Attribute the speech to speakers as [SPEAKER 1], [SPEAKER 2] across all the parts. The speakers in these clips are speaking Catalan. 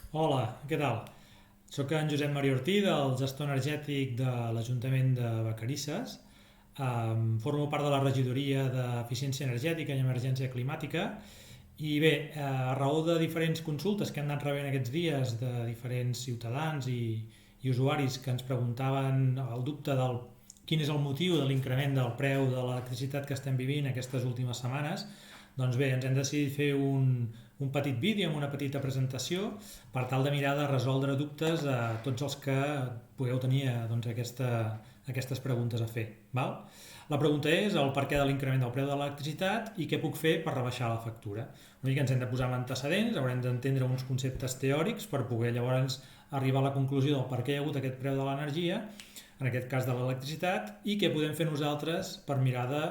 [SPEAKER 1] Hola, què tal? Soc en Josep Maria Ortí, del gestor energètic de l'Ajuntament de Vacarisses. Formo part de la regidoria d'Eficiència Energètica i Emergència Climàtica i bé, a raó de diferents consultes que hem anat rebent aquests dies de diferents ciutadans i usuaris que ens preguntaven el dubte del quin és el motiu de l'increment del preu de l'electricitat que estem vivint aquestes últimes setmanes, doncs bé, ens hem decidit fer un petit vídeo amb una petita presentació per tal de mirar de resoldre dubtes a tots els que pugueu tenir aquestes preguntes a fer. Val? La pregunta és el perquè de l'increment del preu de l'electricitat i què puc fer per rebaixar la factura. Una mica ens hem de posar amb antecedents, haurem d'entendre uns conceptes teòrics per poder llavors arribar a la conclusió del per què hi ha hagut aquest preu de l'energia, en aquest cas de l'electricitat, i què podem fer nosaltres per mirar de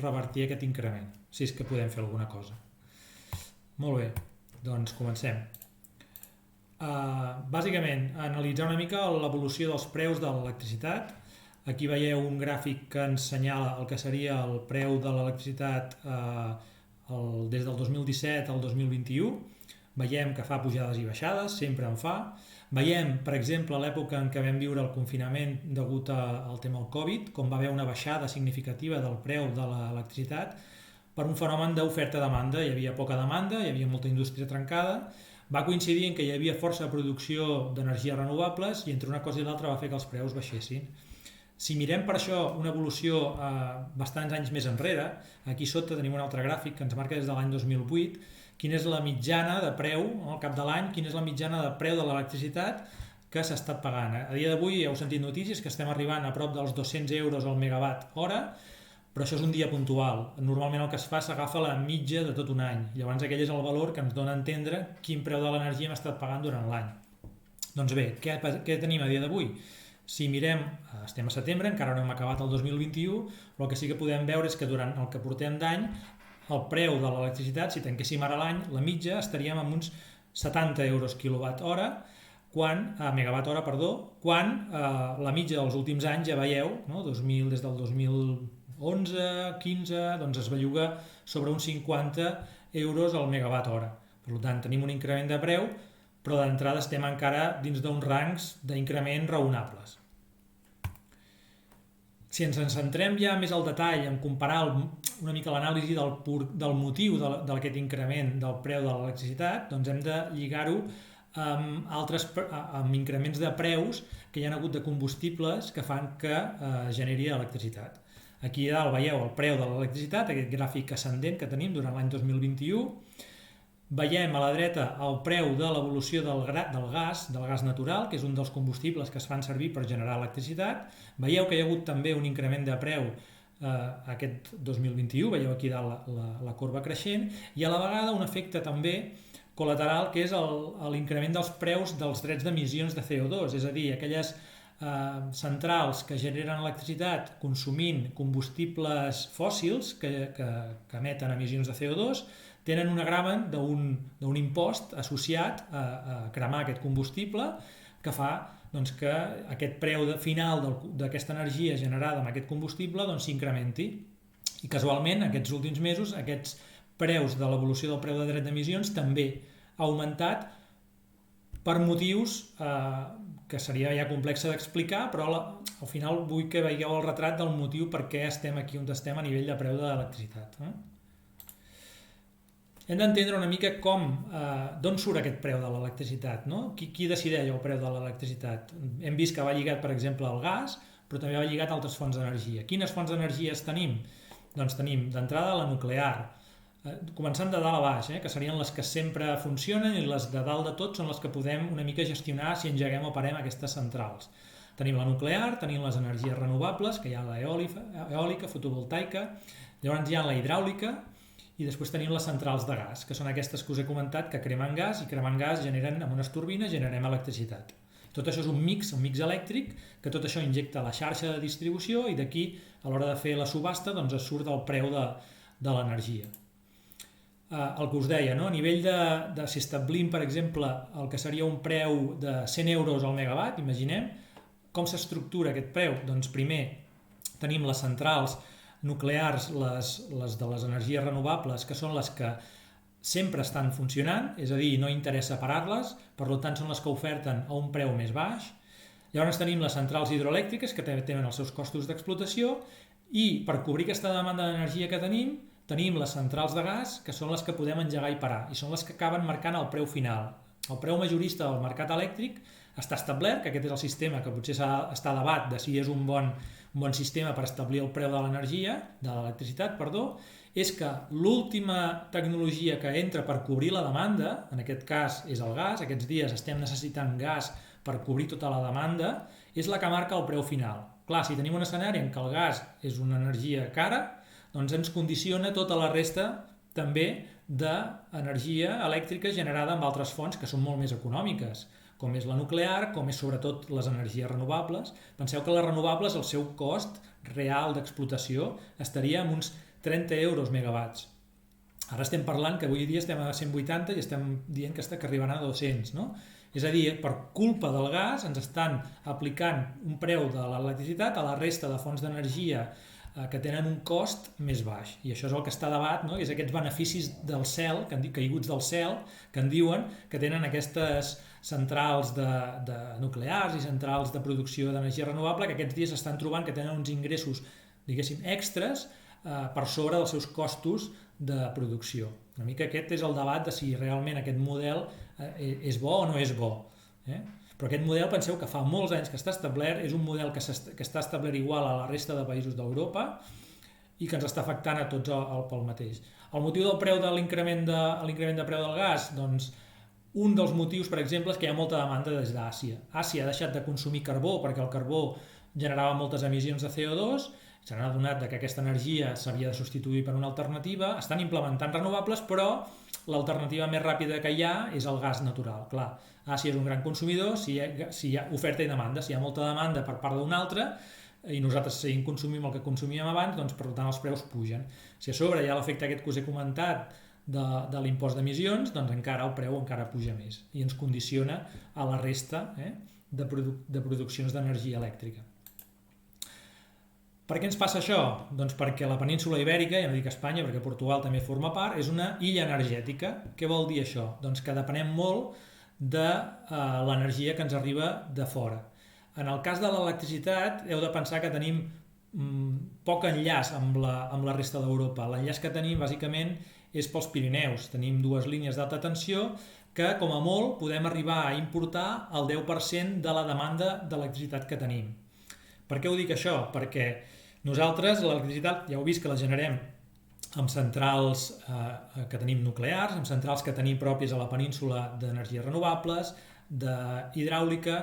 [SPEAKER 1] revertir aquest increment, si és que podem fer alguna cosa. Molt bé, doncs comencem. Bàsicament, analitzar una mica l'evolució dels preus de l'electricitat. Aquí veieu un gràfic que ens senyala el que seria el preu de l'electricitat des del 2017 al 2021. Veiem que fa pujades i baixades, sempre en fa. Veiem, per exemple, l'època en què vam viure el confinament degut al tema del Covid, com va haver una baixada significativa del preu de l'electricitat per un fenomen d'oferta-demanda. Hi havia poca demanda, hi havia molta indústria trencada, va coincidir en que hi havia força producció d'energies renovables i entre una cosa i l'altra va fer que els preus baixessin. Si mirem per això una evolució bastants anys més enrere, aquí sota tenim un altre gràfic que ens marca des de l'any 2008 quina és la mitjana de preu, al cap de l'any, quina és la mitjana de preu de l'electricitat que s'ha estat pagant. A dia d'avui heu sentit notícies que estem arribant a prop dels 200 euros al megawatt hora, però això és un dia puntual. Normalment el que es fa s'agafa la mitja de tot un any. Llavors aquell és el valor que ens dona a entendre quin preu de l'energia hem estat pagant durant l'any. Doncs bé, què tenim a dia d'avui? Si mirem, estem a setembre, encara no hem acabat el 2021, però el que sí que podem veure és que durant el que portem d'any, el preu de l'electricitat, si tanquéssim ara l'any, la mitja estaríem amb uns 70 euros quilowatt hora, megawatt hora, quan la mitja dels últims anys ja veieu, no? Des del 2011, 15, doncs es belluga sobre uns 50 euros al megawatt hora. Per tant, tenim un increment de preu, però d'entrada estem encara dins d'uns rangs d'increment raonables. Si ens centrem ja més al detall en comparar una mica l'anàlisi del motiu d'aquest increment del preu de l'electricitat, doncs hem de lligar-ho amb increments de preus que hi ha hagut de combustibles que fan que generi electricitat. Aquí a dalt veieu el preu de l'electricitat, aquest gràfic ascendent que tenim durant l'any 2021. Veiem a la dreta el preu de l'evolució del gas natural, que és un dels combustibles que es fan servir per generar electricitat. Veieu que hi ha hagut també un increment de preu aquest 2021, veieu aquí dalt la corba creixent, i a la vegada un efecte també col·lateral que és l'increment dels preus dels drets d'emissions de CO2, és a dir, aquelles centrals que generen electricitat consumint combustibles fòssils que emeten emissions de CO2 tenen un gravamen d'un impost associat a cremar aquest combustible que fa doncs, que aquest preu final d'aquesta energia generada amb aquest combustible s'incrementi. I casualment, aquests últims mesos, aquests preus de l'evolució del preu de dret d'emissions també ha augmentat per motius que seria ja complex d'explicar, però al final vull que veieu el retrat del motiu per què estem aquí on estem a nivell de preu de l'electricitat. Hem d'entendre una mica d'on surt aquest preu de l'electricitat, no? Qui decideix el preu de l'electricitat? Hem vist que va lligat, per exemple, al gas, però també va lligat a altres fonts d'energia. Quines fonts d'energia tenim? Doncs tenim d'entrada la nuclear, començant de dalt a baix, que serien les que sempre funcionen i les de dalt de tot són les que podem una mica gestionar si engeguem o parem aquestes centrals. Tenim la nuclear, tenim les energies renovables, que hi ha l'eòlica, fotovoltaica, llavors hi ha la hidràulica, i després tenim les centrals de gas, que són aquestes que us he comentat que cremen gas i cremant gas generen amb unes turbines generem electricitat. Tot això és un mix elèctric, que tot això injecta a la xarxa de distribució i d'aquí, a l'hora de fer la subhasta, doncs es surt el preu de l'energia. El que us deia, no? A nivell si establim, per exemple, el que seria un preu de 100 euros al megawatt, imaginem, com s'estructura aquest preu? Doncs primer tenim les centrals nuclears, les de les energies renovables, que són les que sempre estan funcionant, és a dir, no interessa parar-les, per tant són les que oferten a un preu més baix. Llavors tenim les centrals hidroelèctriques que tenen els seus costos d'explotació i per cobrir aquesta demanda d'energia que tenim les centrals de gas que són les que podem engegar i parar i són les que acaben marcant el preu final. El preu majorista del mercat elèctric està establert, que aquest és el sistema que potser està a debat de si és un bon sistema per establir el preu de l'energia, de l'electricitat, és que l'última tecnologia que entra per cobrir la demanda, en aquest cas és el gas, aquests dies estem necessitant gas per cobrir tota la demanda, és la que marca el preu final. Clar, si tenim un escenari en què el gas és una energia cara, doncs ens condiciona tota la resta també d'energia elèctrica generada amb altres fonts que són molt més econòmiques, com és la nuclear, com és sobretot les energies renovables. Penseu que les renovables, el seu cost real d'explotació estaria en uns 30 euros megawatts. Ara estem parlant que avui dia estem a 180 i estem dient que arribaran a 200, no? És a dir, per culpa del gas ens estan aplicant un preu de l'electricitat a la resta de fonts d'energia que tenen un cost més baix. I això és el que està a debat, no? És aquests beneficis del cel, caiguts del cel, que en diuen que tenen aquestes centrals de nuclears i centrals de producció d'energia renovable que aquests dies estan trobant que tenen uns ingressos, diguéssim, extres per sobre dels seus costos de producció. Una mica aquest és el debat de si realment aquest model és bo o no és bo. Però aquest model, penseu que fa molts anys que està establert, és un model que està establert igual a la resta de països d'Europa i que ens està afectant a tots pel mateix. El motiu del preu de l'increment de preu del gas, doncs un dels motius, per exemple, és que hi ha molta demanda des d'Àsia. Àsia ha deixat de consumir carbó perquè el carbó generava moltes emissions de CO2, s'han adonat que aquesta energia s'havia de substituir per una alternativa, estan implementant renovables, però l'alternativa més ràpida que hi ha és el gas natural. Clar, Àsia és un gran consumidor, si hi ha oferta i demanda, si hi ha molta demanda per part d'un altre i nosaltres seguim consumint el que consumíem abans, doncs per tant els preus pugen. Si a sobre hi ha l'efecte aquest que us he comentat de l'impost d'emissions, doncs encara el preu encara puja més i ens condiciona a la resta de produccions d'energia elèctrica. Per què ens passa això? Doncs perquè la península Ibèrica, ja no dic Espanya perquè Portugal també forma part, és una illa energètica. Què vol dir això? Doncs que depenem molt de l'energia que ens arriba de fora. En el cas de l'electricitat heu de pensar que tenim poc enllaç amb la resta d'Europa. L'enllaç que tenim bàsicament és pels Pirineus. Tenim dues línies d'alta tensió que com a molt podem arribar a importar el 10% de la demanda d'electricitat que tenim. Per què ho dic això? Perquè nosaltres l'electricitat ja heu vist que la generem amb centrals que tenim nuclears, amb centrals que tenim pròpies a la península d'energies renovables, d'hidràulica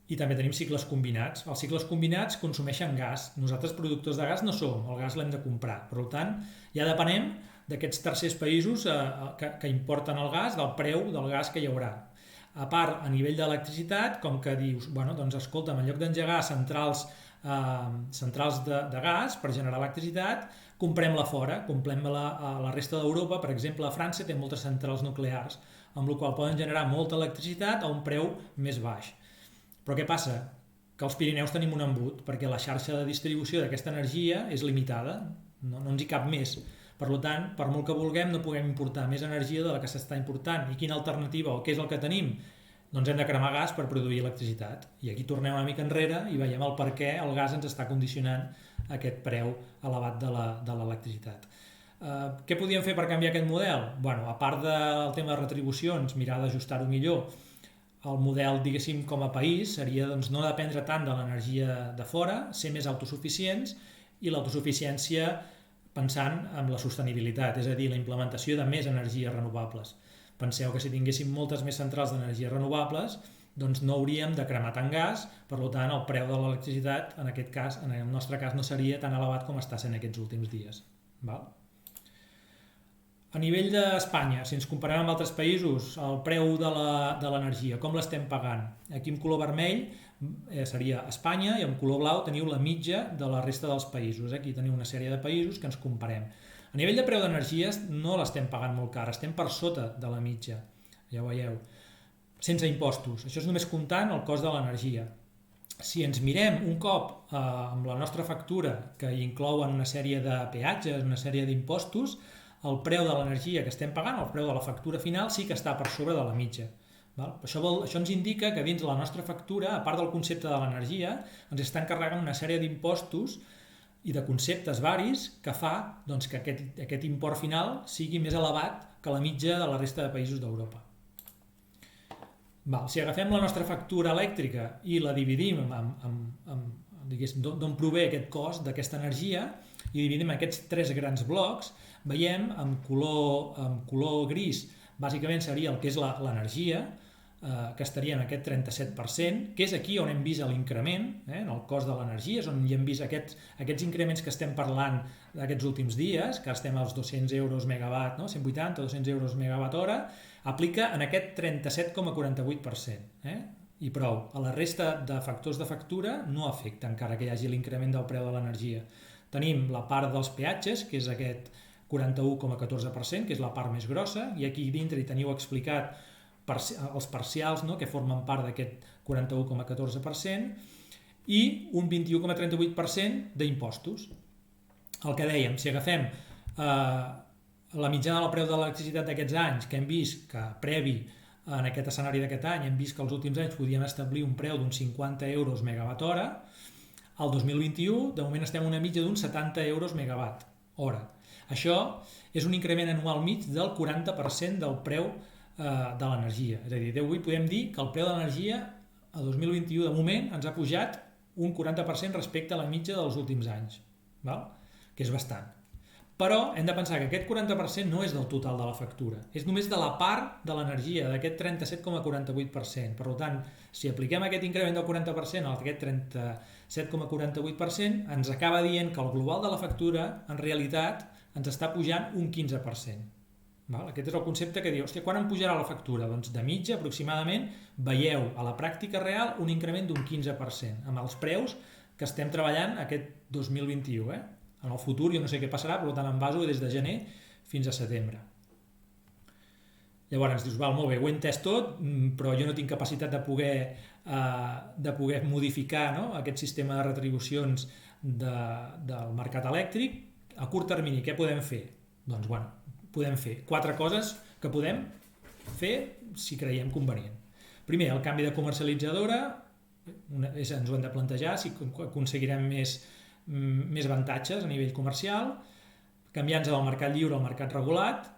[SPEAKER 1] i també tenim cicles combinats. Els cicles combinats consumeixen gas. Nosaltres productors de gas no som, el gas l'hem de comprar. Per tant, ja depenem d'aquests tercers països que importen el gas, del preu del gas que hi haurà. A part, a nivell d'electricitat, com que dius, doncs escolta, en lloc d'engegar centrals de gas per generar electricitat, comprem-la fora, comprem-la a la resta d'Europa. Per exemple, a França té moltes centrals nuclears, amb la qual poden generar molta electricitat a un preu més baix. Però què passa? Que als Pirineus tenim un embut, perquè la xarxa de distribució d'aquesta energia és limitada, no ens hi cap més. Per tant, per molt que vulguem, no puguem importar més energia de la que s'està important. I quina alternativa, o què és el que tenim? Doncs hem de cremar gas per produir electricitat. I aquí tornem una mica enrere i veiem el per què el gas ens està condicionant aquest preu elevat de l'electricitat. Què podíem fer per canviar aquest model? A part del tema de retribucions, mirar d'ajustar-ho millor, el model, diguéssim, com a país seria no dependre tant de l'energia de fora, ser més autosuficients i l'autosuficiència pensant en la sostenibilitat, és a dir, la implementació de més energies renovables. Penseu que si tinguéssim moltes més centrals d'energies renovables, doncs no hauríem de cremar tant gas, per tant el preu de l'electricitat en aquest cas, en el nostre cas, no seria tan elevat com està sent aquests últims dies. A nivell d'Espanya, si ens comparem amb altres països, el preu de l'energia, com l'estem pagant? Aquí en color vermell seria Espanya i en color blau teniu la mitja de la resta dels països. Aquí teniu una sèrie de països que ens comparem. A nivell de preu d'energies no l'estem pagant molt car, estem per sota de la mitja, ja ho veieu, sense impostos. Això és només comptant el cost de l'energia. Si ens mirem un cop amb la nostra factura, que inclouen una sèrie de peatges, una sèrie d'impostos, el preu de l'energia que estem pagant, el preu de la factura final, sí que està per sobre de la mitja. Això ens indica que dins la nostra factura, a part del concepte de l'energia, ens estan carregant una sèrie d'impostos i de conceptes varis que fa que aquest import final sigui més elevat que la mitja de la resta de països d'Europa. Si agafem la nostra factura elèctrica i la dividim d'on prové aquest cost d'aquesta energia i dividim aquests 3 grans blocs, veiem amb color gris bàsicament seria el que és l'energia, que estaria en aquest 37%, que és aquí on hem vist l'increment, en el cost de l'energia, és on hi hem vist aquests increments que estem parlant d'aquests últims dies, que estem als 200 euros megawatt, 180 o 200 euros megawatt hora, aplica en aquest 37,48%. I prou. A la resta de factors de factura no afecta encara que hi hagi l'increment del preu de l'energia. Tenim la part dels peatges, que és aquest 41,14%, que és la part més grossa, i aquí dintre hi teniu explicat els parcials, que formen part d'aquest 41,14%, i un 21,38% d'impostos. El que dèiem, si agafem la mitjana del preu de l'electricitat d'aquests anys, que hem vist que previ en aquest escenari d'aquest any, hem vist que els últims anys podíem establir un preu d'uns 50 euros megawatt hora, al 2021 de moment estem a una mitja d'uns 70 euros megawatt hora. Això és un increment anual mig del 40% del preu de l'energia. És a dir, avui podem dir que el preu de l'energia a 2021 de moment ens ha pujat un 40% respecte a la mitja dels últims anys, que és bastant. Però hem de pensar que aquest 40% no és del total de la factura, és només de la part de l'energia, d'aquest 37,48%. Per tant, si apliquem aquest increment del 40% a aquest 37,48%, ens acaba dient que el global de la factura, en realitat, ens està pujant un 15%. Aquest és el concepte que diu, quan em pujarà la factura? Doncs de mitja, aproximadament, veieu a la pràctica real un increment d'un 15%, amb els preus que estem treballant aquest 2021. En el futur jo no sé què passarà, per tant em baso des de gener fins a setembre. Llavors ens dius, molt bé, ho he entès tot, però jo no tinc capacitat de poder modificar aquest sistema de retribucions del mercat elèctric. A curt termini, què podem fer? Doncs, podem fer 4 coses que podem fer si creiem convenient. Primer, el canvi de comercialitzadora, ens ho hem de plantejar, si aconseguirem més avantatges a nivell comercial, canviant-se del mercat lliure al mercat regulat.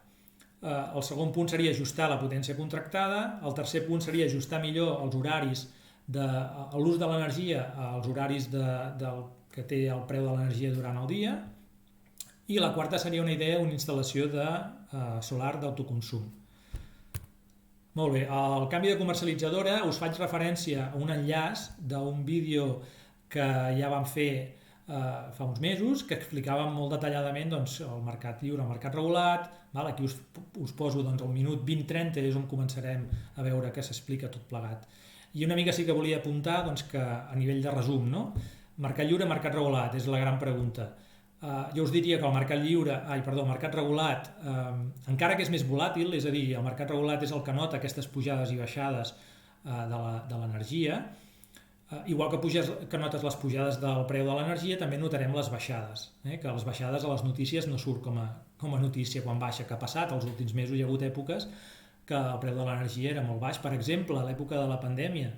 [SPEAKER 1] El segon punt seria ajustar la potència contractada. El tercer punt seria ajustar millor els horaris de l'ús de l'energia als horaris que té el preu de l'energia durant el dia. I la quarta seria una instal·lació de solar d'autoconsum. Molt bé, el canvi de comercialitzadora us faig referència a un enllaç d'un vídeo que ja vam fer fa uns mesos, que explicàvem molt detalladament el mercat lliure, el mercat regulat. Aquí us poso el minut 20-30, és on començarem a veure que s'explica tot plegat. I una mica sí que volia apuntar que a nivell de resum, mercat lliure, mercat regulat, és la gran pregunta. Jo us diria que el mercat regulat, encara que és més volàtil, és a dir, el mercat regulat és el que nota aquestes pujades i baixades de l'energia, igual que notes les pujades del preu de l'energia, també notarem les baixades, que les baixades a les notícies no surt com a notícia quan baixa, que ha passat. Els últims mesos hi ha hagut èpoques que el preu de l'energia era molt baix. Per exemple, a l'època de la pandèmia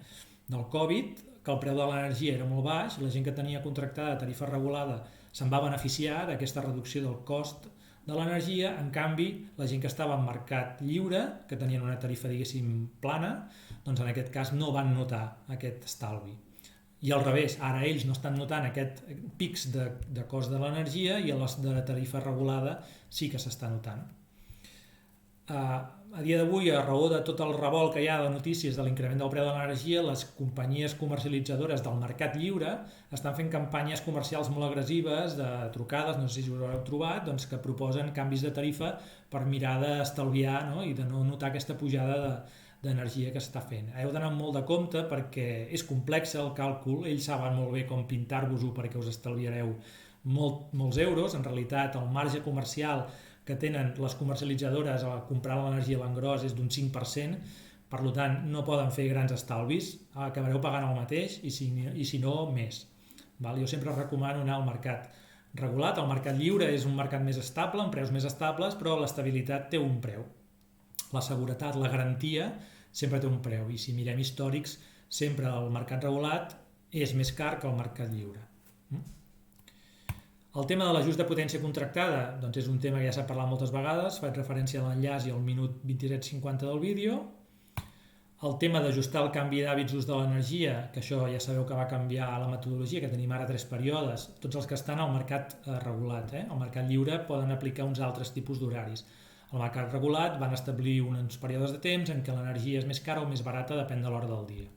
[SPEAKER 1] del Covid, que el preu de l'energia era molt baix, la gent que tenia contractada tarifa regulada se'n va beneficiar d'aquesta reducció del cost de l'energia. En canvi, la gent que estava en mercat lliure, que tenien una tarifa, diguéssim, plana, doncs en aquest cas no van notar aquest estalvi. I al revés, ara ells no estan notant aquest pics de cost de l'energia i a les de la tarifa regulada sí que s'està notant. A dia d'avui, a raó de tot el revolt que hi ha de notícies de l'increment del preu de l'energia, les companyies comercialitzadores del mercat lliure estan fent campanyes comercials molt agressives de trucades, no sé si us ho heu trobat, que proposen canvis de tarifa per mirar d'estalviar i de no notar aquesta pujada d'energia que s'està fent. Heu d'anar molt de compte perquè és complex el càlcul, ells saben molt bé com pintar-vos-ho perquè us estalviareu molts euros. En realitat, el marge comercial que tenen les comercialitzadores a comprar l'energia a l'engròs és d'un 5%, per tant no poden fer grans estalvis, acabareu pagant el mateix i si no, més. Jo sempre recomano anar al mercat regulat. El mercat lliure és un mercat més estable, amb preus més estables, però l'estabilitat té un preu. La seguretat, la garantia, sempre té un preu. I si mirem històrics, sempre el mercat regulat és més car que el mercat lliure. El tema de l'ajust de potència contractada doncs és un tema que ja s'ha parlat moltes vegades, faig referència a l'enllaç i al minut 27:50 del vídeo. El tema d'ajustar el canvi d'hàbits d'ús de l'energia, que això ja sabeu que va canviar la metodologia, que tenim ara 3 períodes, tots els que estan al mercat regulat. Al mercat lliure poden aplicar uns altres tipus d'horaris. Al mercat regulat van establir uns períodes de temps en què l'energia és més cara o més barata, depèn de l'hora del dia.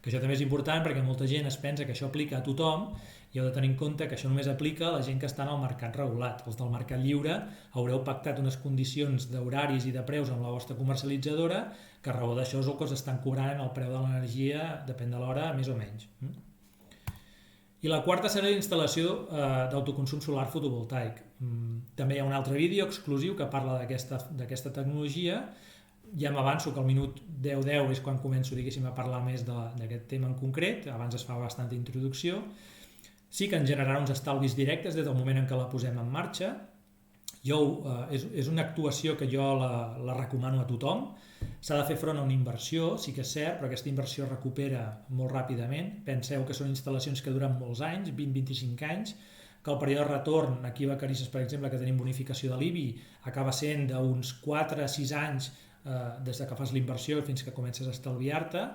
[SPEAKER 1] Que això també és important perquè molta gent es pensa que això aplica a tothom i heu de tenir en compte que això només aplica a la gent que està en el mercat regulat. Els del mercat lliure haureu pactat unes condicions d'horaris i de preus amb la vostra comercialitzadora que a raó d'això és el que us estan cobrant el preu de l'energia, depèn de l'hora, més o menys. I la quarta serà la instal·lació d'autoconsum solar fotovoltaic. També hi ha un altre vídeo exclusiu que parla d'aquesta tecnologia. Ja m'avanço que al minut 10:10 és quan començo, diguéssim, a parlar més d'aquest tema en concret. Abans es fa bastanta introducció. Sí que ens generarà uns estalvis directes des del moment en què la posem en marxa. És una actuació que jo la recomano a tothom. S'ha de fer front a una inversió, sí que és cert, però aquesta inversió recupera molt ràpidament. Penseu que són instal·lacions que duren molts anys, 20-25 anys, que el període de retorn, aquí a Vacarisses, per exemple, que tenim bonificació de l'IBI, acaba sent d'uns 4-6 anys des que fas l'inversió fins que comences a estalviar-te.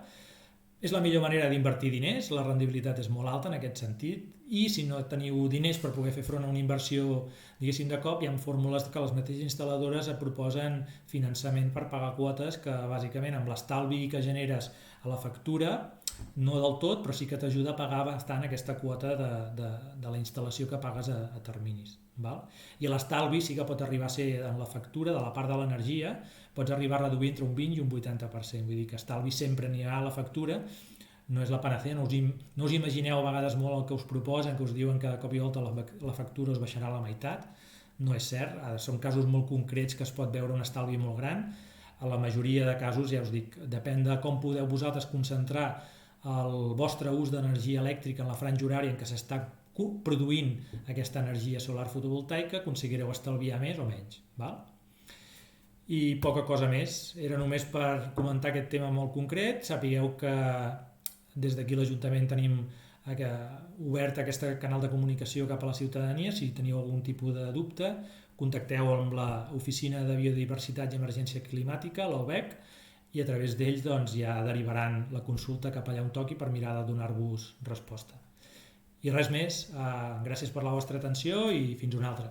[SPEAKER 1] És la millor manera d'invertir diners, la rendibilitat és molt alta en aquest sentit, i si no teniu diners per poder fer front a una inversió, diguéssim, de cop, hi ha fórmules que les mateixes instal·ladores et proposen finançament per pagar quotes que, bàsicament, amb l'estalvi que generes a la factura, no del tot, però sí que t'ajuda a pagar bastant aquesta quota de la instal·lació que pagues a terminis. I l'estalvi sí que pot arribar a ser en la factura, de la part de l'energia, pots arribar a reduir entre un 20 i un 80%. Vull dir que estalvi sempre n'hi ha a la factura, no és la panacea, no us imagineu a vegades molt el que us proposen, que us diuen que de cop i volta la factura us baixarà a la meitat. No és cert, són casos molt concrets que es pot veure un estalvi molt gran. A la majoria de casos, ja us dic, depèn de com podeu vosaltres concentrar el vostre ús d'energia elèctrica en la franja horària en què s'està produint aquesta energia solar fotovoltaica, aconseguireu estalviar més o menys. I poca cosa més, era només per comentar aquest tema molt concret. Sapigueu que des d'aquí l'Ajuntament tenim obert aquest canal de comunicació cap a la ciutadania. Si teniu algun tipus de dubte, contacteu amb l'Oficina de Biodiversitat i Emergència Climàtica, l'OBEC, i a través d'ells ja derivaran la consulta cap allà on toqui per mirar de donar-vos resposta. I res més, gràcies per la vostra atenció i fins una altra.